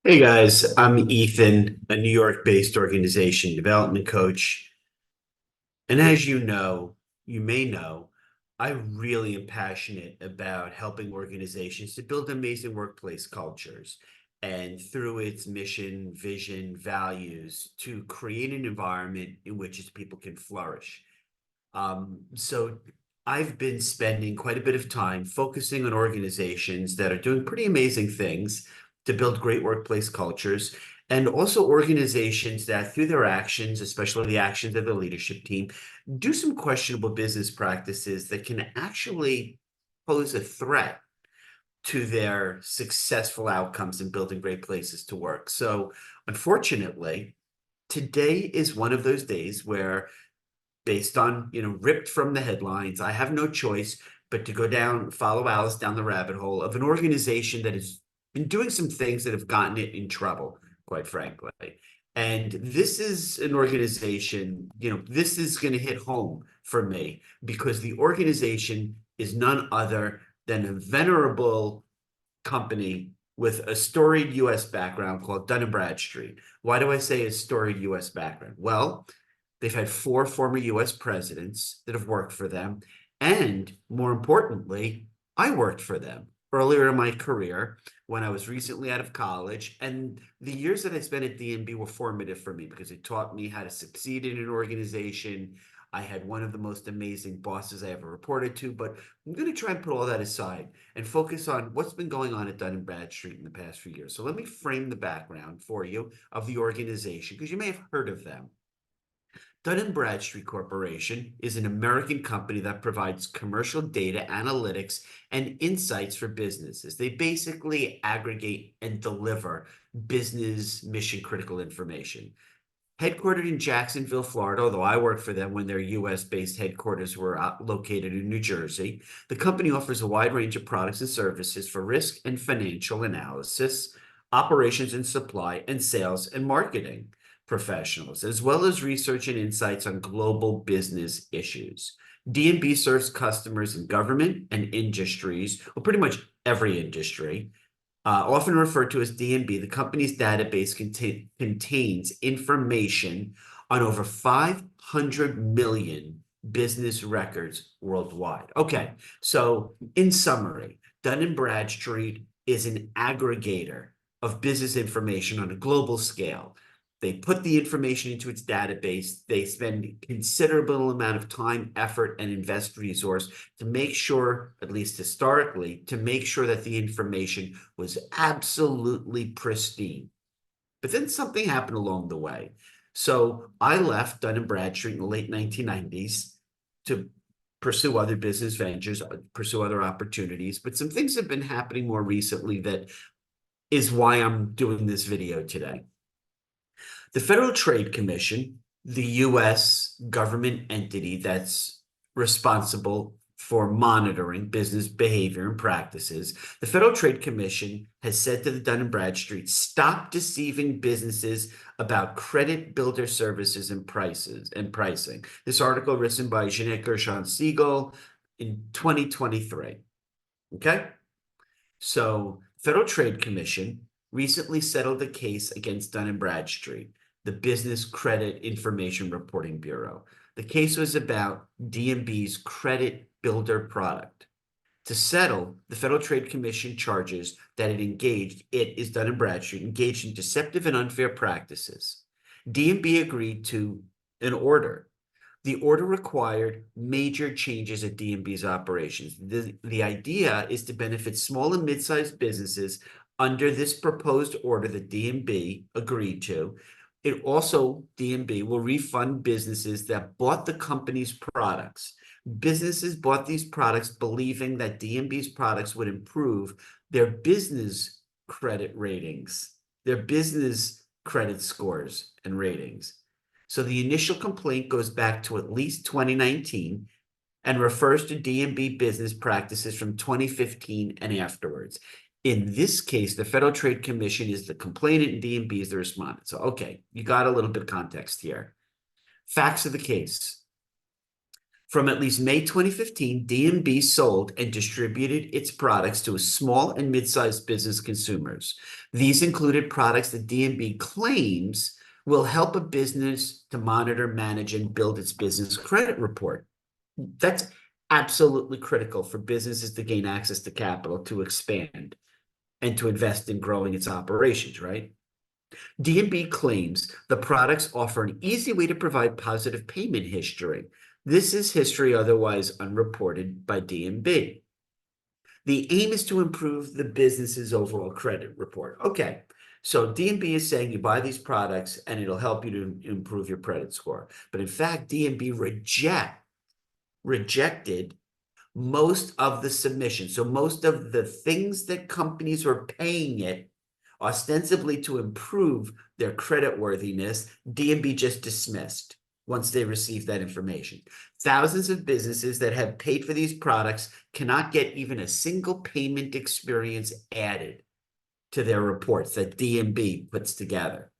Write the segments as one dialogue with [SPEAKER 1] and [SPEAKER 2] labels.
[SPEAKER 1] Hey guys, I'm Ethan, a New York-based organization development coach. And as you may know, I really am passionate about helping organizations to build amazing workplace cultures and through its mission, vision, values to create an environment in which its people can flourish. So I've been spending quite a bit of time focusing on organizations that are doing pretty amazing things to build great workplace cultures, and also organizations that, through their actions, especially the actions of the leadership team, do some questionable business practices that can actually pose a threat to their successful outcomes in building great places to work. So, unfortunately, today is one of those days where based on, ripped from the headlines. I have no choice but to go down, follow Alice down the rabbit hole of an organization that has been doing some things that have gotten it in trouble, quite frankly. And this is an organization, this is going to hit home for me because the organization is none other than a venerable company with a storied US background called Dun& Bradstreet. Why do I say a storied US background? Well, they've had four former US presidents that have worked for them. And more importantly, I worked for them earlier in my career when I was recently out of college. And the years that I spent at D&B were formative for me because it taught me how to succeed in an organization. I had one of the most amazing bosses I ever reported to, but I'm going to try and put all that aside and focus on what's been going on at Dun& Bradstreet in the past few years. So let me frame the background for you of the organization because you may have heard of them. Dun& Bradstreet Corporation is an American company that provides commercial data analytics and insights for businesses. They basically aggregate and deliver business mission critical information. Headquartered in Jacksonville, Florida, although I worked for them when their US-based headquarters were located in New Jersey, the company offers a wide range of products and services for risk and financial analysis, operations and supply, and sales and marketing professionals, as well as research and insights on global business issues. D&B serves customers in government and industries, well, pretty much every industry, often referred to as D&B. The company's database contains information on over 500 million business records worldwide. Okay, so in summary, Dun& Bradstreet is an aggregator of business information on a global scale. They put the information into its database. They spend considerable amount of time, effort, and invest resource to make sure, at least historically, to make sure that the information was absolutely pristine. But then something happened along the way. So I left Dun& Bradstreet in the late 1990s to pursue other business ventures, pursue other opportunities. But some things have been happening more recently that is why I'm doing this video today. The Federal Trade Commission, the US government entity that's responsible for monitoring business behavior and practices, the Federal Trade Commission has said to the Dun& Bradstreet, stop deceiving businesses about credit builder services and prices and pricing. This article written by Jeanette Gershon-Siegel in 2023. Okay? So, Federal Trade Commission recently settled a case against Dun& Bradstreet, the Business Credit Information Reporting Bureau. The case was about D&B's credit builder product. To settle, the Federal Trade Commission charges that it is Dun& Bradstreet, engaged in deceptive and unfair practices. D&B agreed to an order. The order required major changes at D&B's operations. The idea is to benefit small and mid-sized businesses under this proposed order that D&B agreed to. It also, D&B will refund businesses that bought the company's products. Businesses bought these products believing that D&B's products would improve their business credit ratings, their business credit scores and ratings. So the initial complaint goes back to at least 2019 and refers to D&B business practices from 2015 and afterwards. In this case, the Federal Trade Commission is the complainant and D&B is the respondent. So, okay, you got a little bit of context here. Facts of the case. From at least May 2015, D&B sold and distributed its products to small and mid-sized business consumers. These included products that D&B claims will help a business to monitor, manage, and build its business credit report. That's absolutely critical for businesses to gain access to capital, to expand, and to invest in growing its operations, right? D&B claims the products offer an easy way to provide positive payment history. This is history otherwise unreported by D&B. The aim is to improve the business's overall credit report. Okay, so D&B is saying you buy these products and it'll help you to improve your credit score. But in fact, D&B rejected most of the submissions. So most of the things that companies were paying it ostensibly to improve their credit worthiness, D&B just dismissed once they received that information. Thousands of businesses that have paid for these products cannot get even a single payment experience added to their reports that D&B puts together.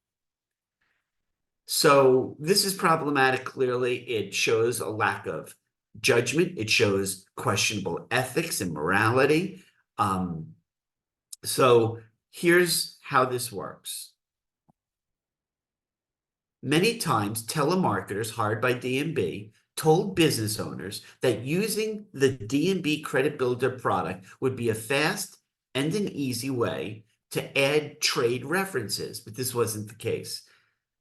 [SPEAKER 1] So this is problematic. Clearly, it shows a lack of judgment. It shows questionable ethics and morality. So here's how this works. Many times, telemarketers hired by D&B told business owners that using the D&B Credit Builder product would be a fast and an easy way to add trade references, but this wasn't the case.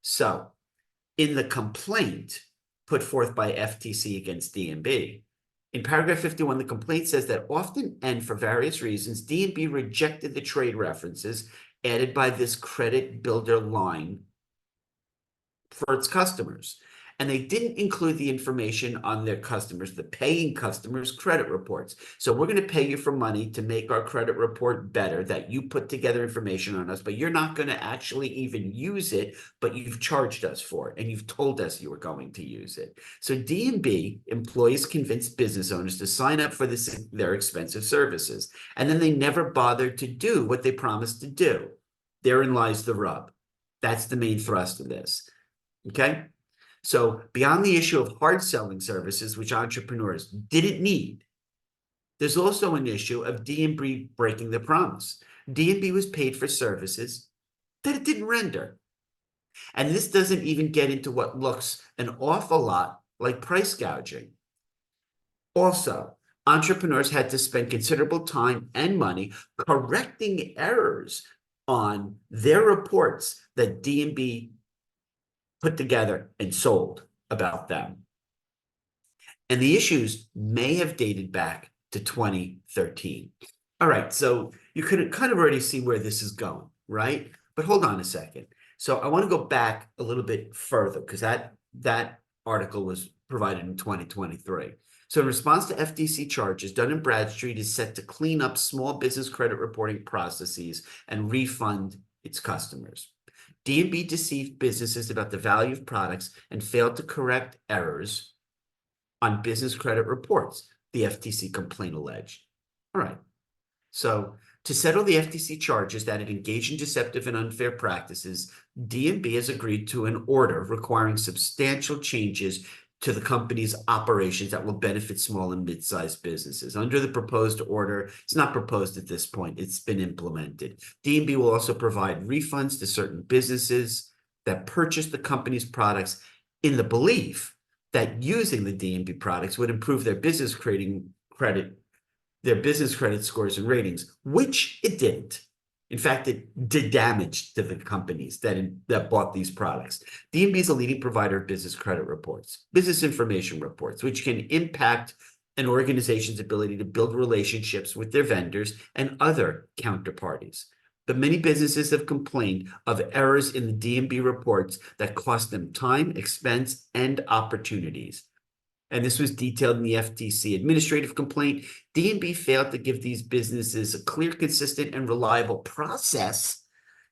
[SPEAKER 1] So, in the complaint put forth by FTC against D&B, in paragraph 51, the complaint says that often and for various reasons, D&B rejected the trade references added by this credit builder line for its customers. And they didn't include the information on their customers, the paying customers' credit reports. So we're going to pay you for money to make our credit report better, that you put together information on us, but you're not going to actually even use it, but you've charged us for it, and you've told us you were going to use it. So D&B employees convinced business owners to sign up for their expensive services, and then they never bothered to do what they promised to do. Therein lies the rub. That's the main thrust of this. Okay? So beyond the issue of hard selling services, which entrepreneurs didn't need, there's also an issue of D&B breaking the promise. D&B was paid for services that it didn't render. And this doesn't even get into what looks an awful lot like price gouging. Also, entrepreneurs had to spend considerable time and money correcting errors on their reports that D&B put together and sold about them. And the issues may have dated back to 2013. All right, so you could kind of already see where this is going, right? But hold on a second. So I want to go back a little bit further because that article was provided in 2023. So in response to FTC charges, Dun & Bradstreet is set to clean up small business credit reporting processes and refund its customers. D&B deceived businesses about the value of products and failed to correct errors on business credit reports, the FTC complaint alleged. All right. So to settle the FTC charges that it engaged in deceptive and unfair practices, D&B has agreed to an order requiring substantial changes to the company's operations that will benefit small and mid-sized businesses. Under the proposed order, it's not proposed at this point, it's been implemented. D&B will also provide refunds to certain businesses that purchase the company's products in the belief that using the D&B products would improve their business credit scores and ratings, which it didn't. In fact, it did damage to the companies that bought these products. D&B is a leading provider of business credit reports, business information reports, which can impact an organization's ability to build relationships with their vendors and other counterparties. But many businesses have complained of errors in the D&B reports that cost them time, expense, and opportunities. And this was detailed in the FTC administrative complaint. D&B failed to give these businesses a clear, consistent, and reliable process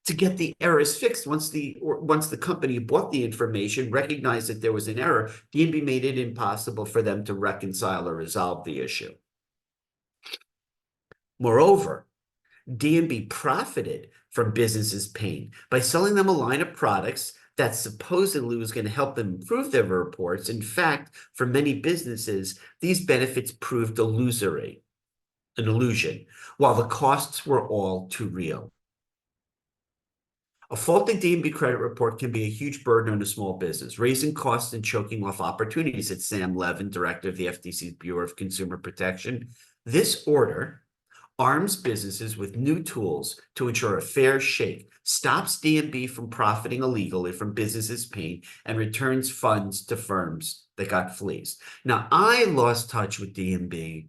[SPEAKER 1] to get the errors fixed. Once the company bought the information, recognized that there was an error, D&B made it impossible for them to reconcile or resolve the issue. Moreover, D&B profited from businesses' pain by selling them a line of products that supposedly was going to help them improve their reports. In fact, for many businesses, these benefits proved illusory, an illusion, while the costs were all too real. A faulty D&B credit report can be a huge burden on a small business, raising costs and choking off opportunities, said Sam Levin, director of the FTC's Bureau of Consumer Protection. This order arms businesses with new tools to ensure a fair shake, stops D&B from profiting illegally from businesses' pain, and returns funds to firms that got fleeced. Now, I lost touch with D&B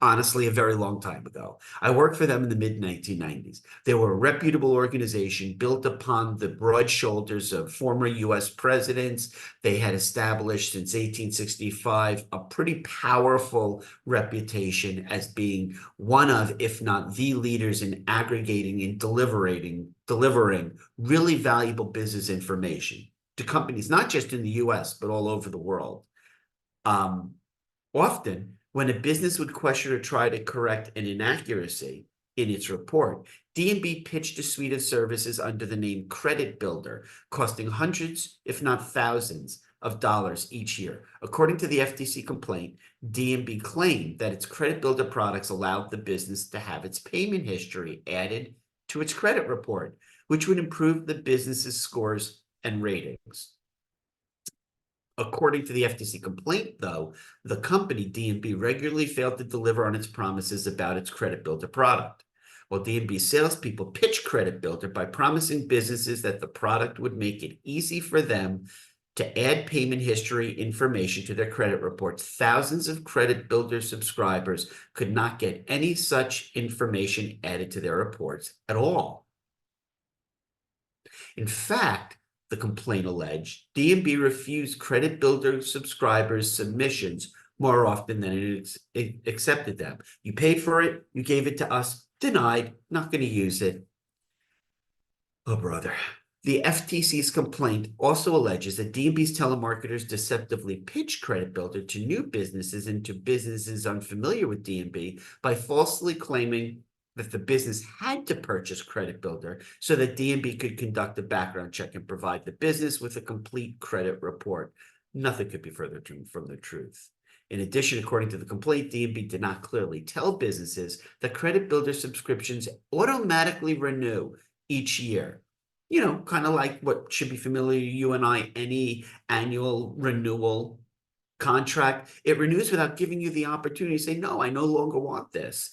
[SPEAKER 1] honestly a very long time ago. I worked for them in the mid-1990s. They were a reputable organization built upon the broad shoulders of former US presidents. They had established since 1865 a pretty powerful reputation as being one of, if not the leaders in aggregating and delivering really valuable business information to companies, not just in the US, but all over the world. Often, when a business would question or try to correct an inaccuracy in its report, D&B pitched a suite of services under the name Credit Builder, costing hundreds, if not thousands, of dollars each year. According to the FTC complaint, D&B claimed that its Credit Builder products allowed the business to have its payment history added to its credit report, which would improve the business's scores and ratings. According to the FTC complaint, though, the company, D&B, regularly failed to deliver on its promises about its Credit Builder product. While D&B salespeople pitched Credit Builder by promising businesses that the product would make it easy for them to add payment history information to their credit reports, thousands of Credit Builder subscribers could not get any such information added to their reports at all. In fact, the complaint alleged, D&B refused Credit Builder subscribers' submissions more often than it accepted them. You paid for it, you gave it to us, denied, not going to use it. Oh, brother. The FTC's complaint also alleges that D&B's telemarketers deceptively pitch Credit Builder to new businesses and to businesses unfamiliar with D&B by falsely claiming that the business had to purchase Credit Builder so that D&B could conduct a background check and provide the business with a complete credit report. Nothing could be further from the truth. In addition, according to the complaint, D&B did not clearly tell businesses that Credit Builder subscriptions automatically renew each year. You know, kind of like what should be familiar to you and I, any annual renewal contract. It renews without giving you the opportunity to say, no, I no longer want this.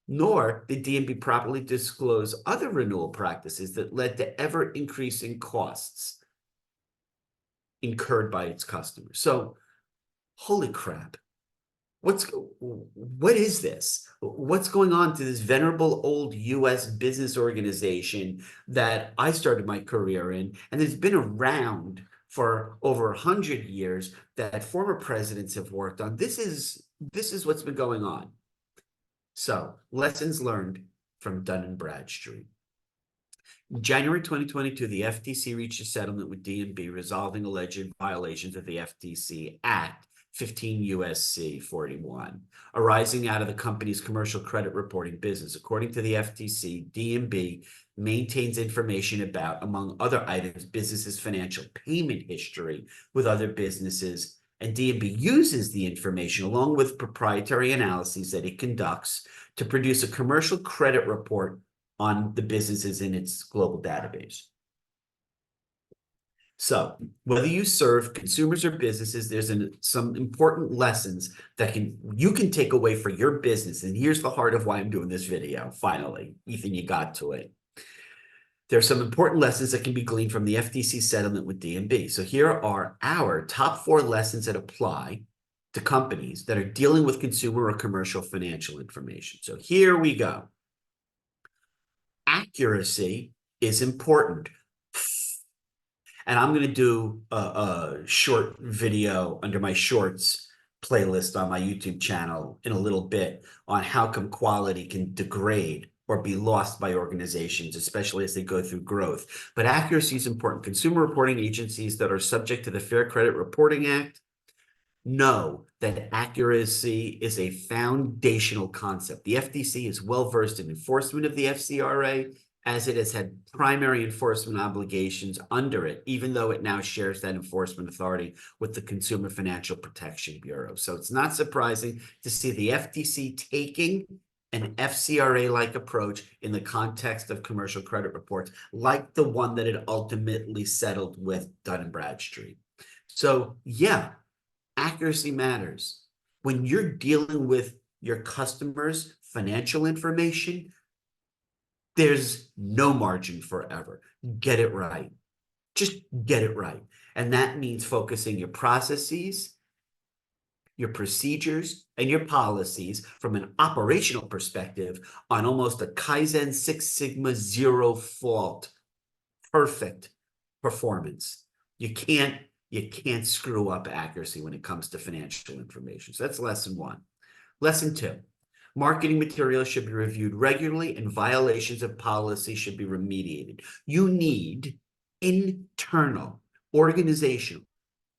[SPEAKER 1] Nor did D&B properly disclose other renewal practices that led to ever-increasing costs incurred by its customers. So, holy crap. What is this? What's going on to this venerable old US business organization that I started my career in and has been around for over 100 years that former presidents have worked on? This is what's been going on. So, lessons learned from Dun & Bradstreet. In January 2022, the FTC reached a settlement with D&B resolving alleged violations of the FTC Act 15 U.S.C. 41, arising out of the company's commercial credit reporting business. According to the FTC, D&B maintains information about, among other items, businesses' financial payment history with other businesses, and D&B uses the information along with proprietary analyses that it conducts to produce a commercial credit report on the businesses in its global database. So whether you serve consumers or businesses, there's some important lessons that you can take away for your business. And here's the heart of why I'm doing this video. Finally, Ethan, you got to it. There are some important lessons that can be gleaned from the FTC settlement with D&B. So here are our top 4 lessons that apply to companies that are dealing with consumer or commercial financial information. So here we go. Accuracy is important. And I'm going to do a short video under my shorts playlist on my YouTube channel in a little bit on how come quality can degrade or be lost by organizations, especially as they go through growth. But accuracy is important. Consumer reporting agencies that are subject to the Fair Credit Reporting Act know that accuracy is a foundational concept. The FTC is well-versed in enforcement of the FCRA as it has had primary enforcement obligations under it, even though it now shares that enforcement authority with the Consumer Financial Protection Bureau. So it's not surprising to see the FTC taking an FCRA-like approach in the context of commercial credit reports, like the one that it ultimately settled with Dun & Bradstreet. So yeah, accuracy matters. When you're dealing with your customers' financial information, there's no margin for error. Get it right. Just get it right. And that means focusing your processes, your procedures, and your policies from an operational perspective on almost a Kaizen Six Sigma zero fault, perfect performance. You can't screw up accuracy when it comes to financial information. So that's lesson one. Lesson two, marketing materials should be reviewed regularly and violations of policy should be remediated. You need internal, organizational,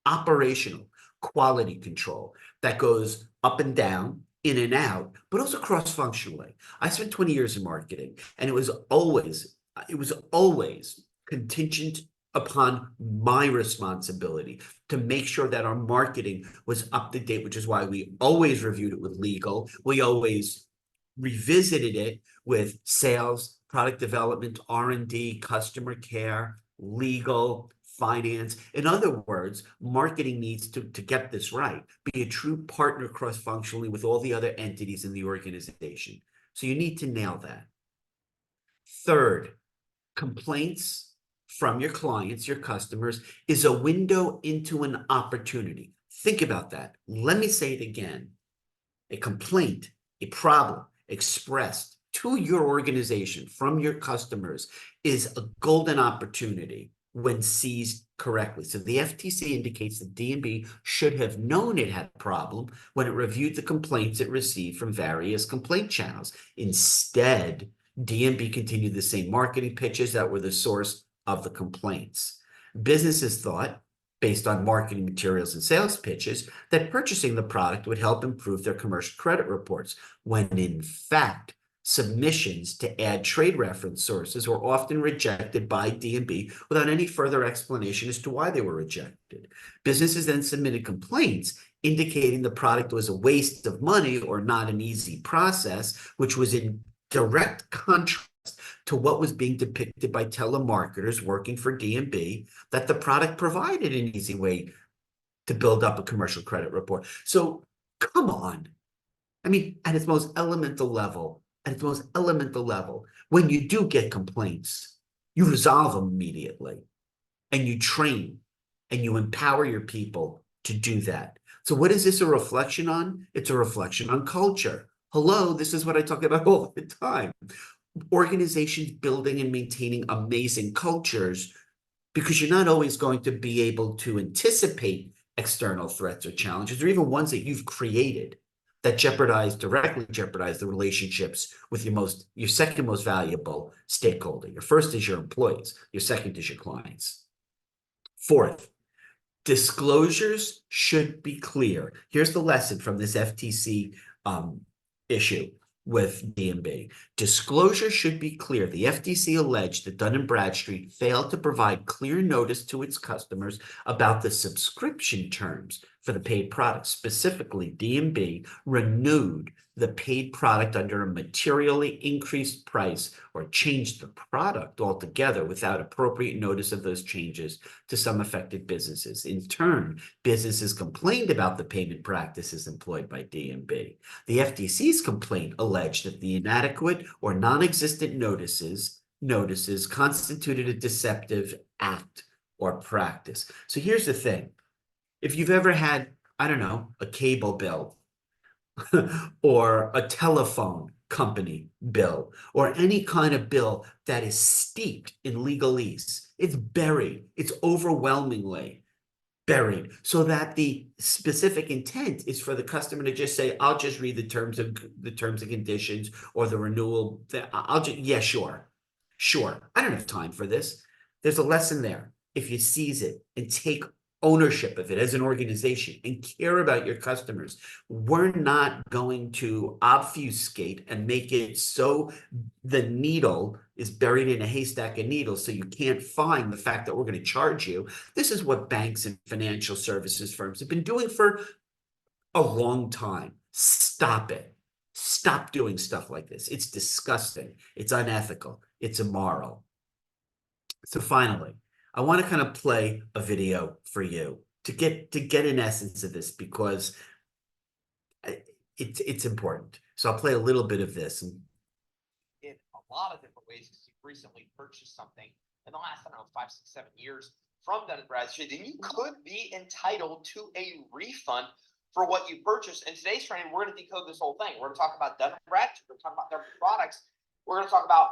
[SPEAKER 1] operational quality control that goes up and down, in and out, but also cross-functionally. I spent 20 years in marketing, and it was always contingent upon my responsibility to make sure that our marketing was up to date, which is why we always reviewed it with legal. We always revisited it with sales, product development, R&D, customer care, legal, finance. In other words, marketing needs to get this right, be a true partner cross-functionally with all the other entities in the organization. So you need to nail that. Third, complaints from your clients, your customers, is a window into an opportunity. Think about that. Let me say it again. A complaint, a problem expressed to your organization from your customers is a golden opportunity when seized correctly. So the FTC indicates that D&B should have known it had a problem when it reviewed the complaints it received from various complaint channels. Instead, D&B continued the same marketing pitches that were the source of the complaints. Businesses thought, based on marketing materials and sales pitches, that purchasing the product would help improve their commercial credit reports, when in fact, submissions to add trade reference sources were often rejected by D&B without any further explanation as to why they were rejected. Businesses then submitted complaints indicating the product was a waste of money or not an easy process, which was in direct contrast to what was being depicted by telemarketers working for D&B, that the product provided an easy way to build up a commercial credit report. So come on. I mean, at its most elemental level, when you do get complaints, you resolve them immediately, and you train and you empower your people to do that. So what is this a reflection on? It's a reflection on culture. Hello, this is what I talk about all the time. Organizations building and maintaining amazing cultures, because you're not always going to be able to anticipate external threats or challenges, or even ones that you've created that directly jeopardize the relationships with your second most valuable stakeholder. Your first is your employees. Your second is your clients. Fourth, disclosures should be clear. Here's the lesson from this FTC issue with D&B. Disclosure should be clear. The FTC alleged that Dun & Bradstreet failed to provide clear notice to its customers about the subscription terms for the paid product. Specifically, D&B renewed the paid product under a materially increased price or changed the product altogether without appropriate notice of those changes to some affected businesses. In turn, businesses complained about the payment practices employed by D&B. The FTC's complaint alleged that the inadequate or non-existent notices constituted a deceptive act or practice. So here's the thing. If you've ever had, I don't know, a cable bill or a telephone company bill or any kind of bill that is steeped in legalese, it's buried, it's overwhelmingly buried, so that the specific intent is for the customer to just say, I'll just read the terms and conditions or the renewal. Yeah, sure. I don't have time for this. There's a lesson there. If you seize it and take ownership of it as an organization and care about your customers, we're not going to obfuscate and make it so the needle is buried in a haystack of needles, so you can't find the fact that we're going to charge you. This is what banks and financial services firms have been doing for a long time. Stop it. Stop doing stuff like this. It's disgusting. It's unethical. It's immoral. So finally, I want to kind of play a video for you to get an essence of this, because it's important. So I'll play a little bit of this.
[SPEAKER 2] In a lot of different ways, because you've recently purchased something in the last, I don't know, 5, 6, 7 years from Dun& Bradstreet, then you could be entitled to a refund for what you purchased. In today's training, we're going to decode this whole thing. We're going to talk about Dun & Bradstreet. We're going to talk about their products. We're going to talk about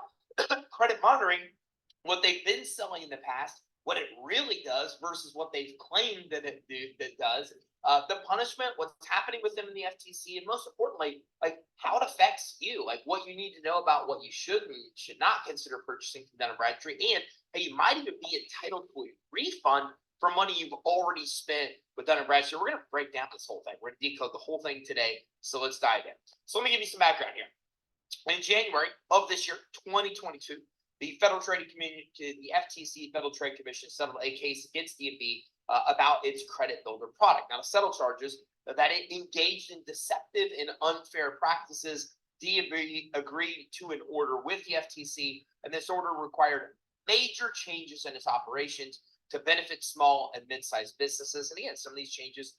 [SPEAKER 2] credit monitoring, what they've been selling in the past, what it really does versus what they've claimed that it does, the punishment, what's happening with them in the FTC, and most importantly, like how it affects you, like what you need to know about what you should and should not consider purchasing from Dun & Bradstreet, and how you might even be entitled to a refund for money you've already spent with Dun & Bradstreet. We're going to break down this whole thing. We're going to decode the whole thing today. So let's dive in. So let me give you some background here. In January of this year, 2022, the Federal Trade Commission, the FTC, Federal Trade Commission, settled a case against D&B about its credit builder product. Now, to settle charges that it engaged in deceptive and unfair practices, D&B agreed to an order with the FTC, and this order required major changes in its operations to benefit small and mid-sized businesses. And again, some of these changes.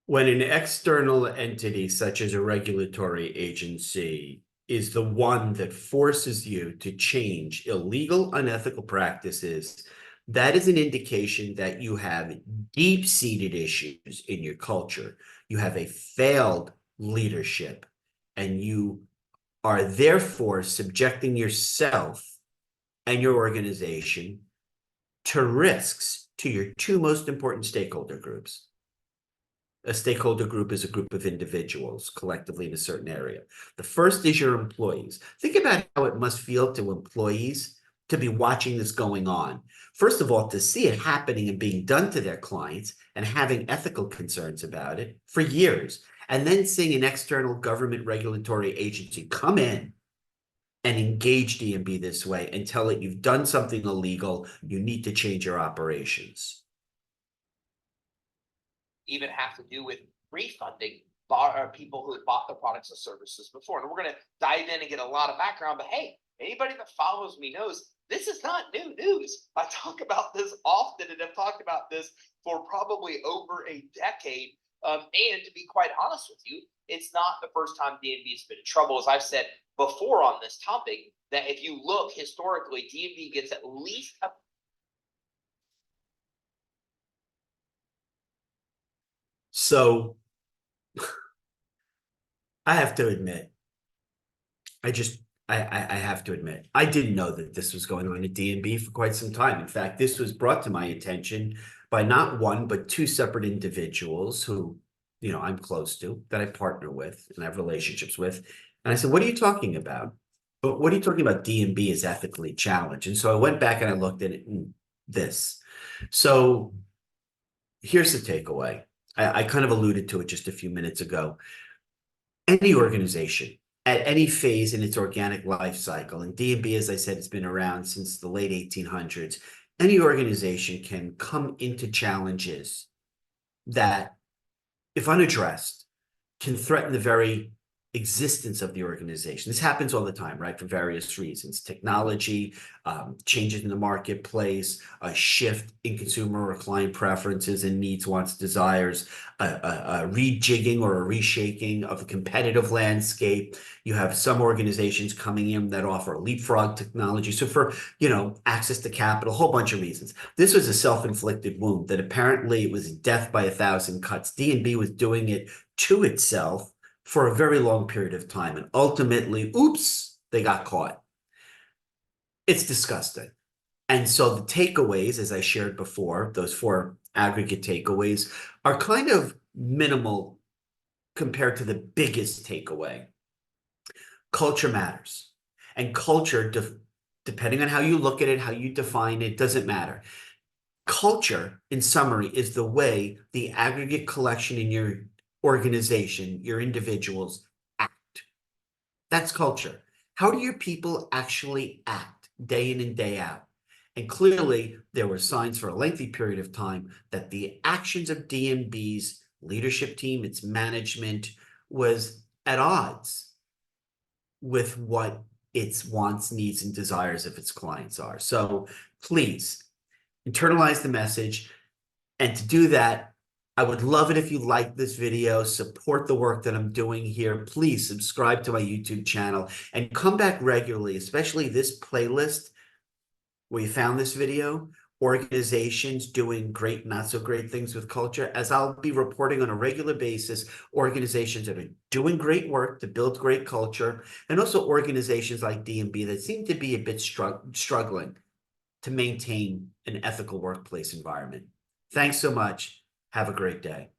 [SPEAKER 1] When an external entity, such as a regulatory agency, is the one that forces you to change illegal, unethical practices, that is an indication that you have deep-seated issues in your culture. You have a failed leadership, and you are therefore subjecting yourself and your organization to risks to your two most important stakeholder groups. A stakeholder group is a group of individuals collectively in a certain area. The first is your employees. Think about how it must feel to employees to be watching this going on. First of all, to see it happening and being done to their clients and having ethical concerns about it for years. And then seeing an external government regulatory agency come in and engage D&B this way and tell it you've done something illegal, you need to change your operations.
[SPEAKER 2] Even have to do with refunding people who bought the products and services before. And we're going to dive in and get a lot of background. But hey, anybody that follows me knows this is not new news. I talk about this often, and I've talked about this for probably over a decade. And to be quite honest with you, it's not the first time D&B has been in trouble. As I've said before on this topic, that if you look historically, D&B gets at least a
[SPEAKER 1] So I have to admit, I have to admit, I didn't know that this was going on at D&B for quite some time. In fact, this was brought to my attention by not one, but two separate individuals who, I'm close to, that I partner with and have relationships with. And I said, what are you talking about? But what are you talking about? D&B is ethically challenged. And so I went back and I looked at it and this. So here's the takeaway. I kind of alluded to it just a few minutes ago. Any organization at any phase in its organic life cycle, and D&B, as I said, has been around since the late 1800s, any organization can come into challenges that, if unaddressed, can threaten the very existence of the organization. This happens all the time, right? For various reasons: technology, changes in the marketplace, a shift in consumer or client preferences and needs, wants, desires, a rejigging or a reshaping of the competitive landscape. You have some organizations coming in that offer leapfrog technology. So for, access to capital, a whole bunch of reasons. This was a self-inflicted wound that apparently it was death by 1,000 cuts. D&B was doing it to itself for a very long period of time. And ultimately, oops, they got caught. It's disgusting. And so the takeaways, as I shared before, those 4 aggregate takeaways are kind of minimal compared to the biggest takeaway. Culture matters. And culture, depending on how you look at it, how you define it, doesn't matter. Culture, in summary, is the way the aggregate collection in your organization, your individuals act. That's culture. How do your people actually act day in and day out? And clearly, there were signs for a lengthy period of time that the actions of DNB's leadership team, its management, was at odds with what its wants, needs, and desires of its clients are. So please internalize the message. And to do that, I would love it if you like this video, support the work that I'm doing here. Please subscribe to my YouTube channel and come back regularly, especially this playlist where you found this video, organizations doing great, not so great things with culture, as I'll be reporting on a regular basis, organizations that are doing great work to build great culture, and also organizations like D&B that seem to be a bit struggling to maintain an ethical workplace environment. Thanks so much. Have a great day.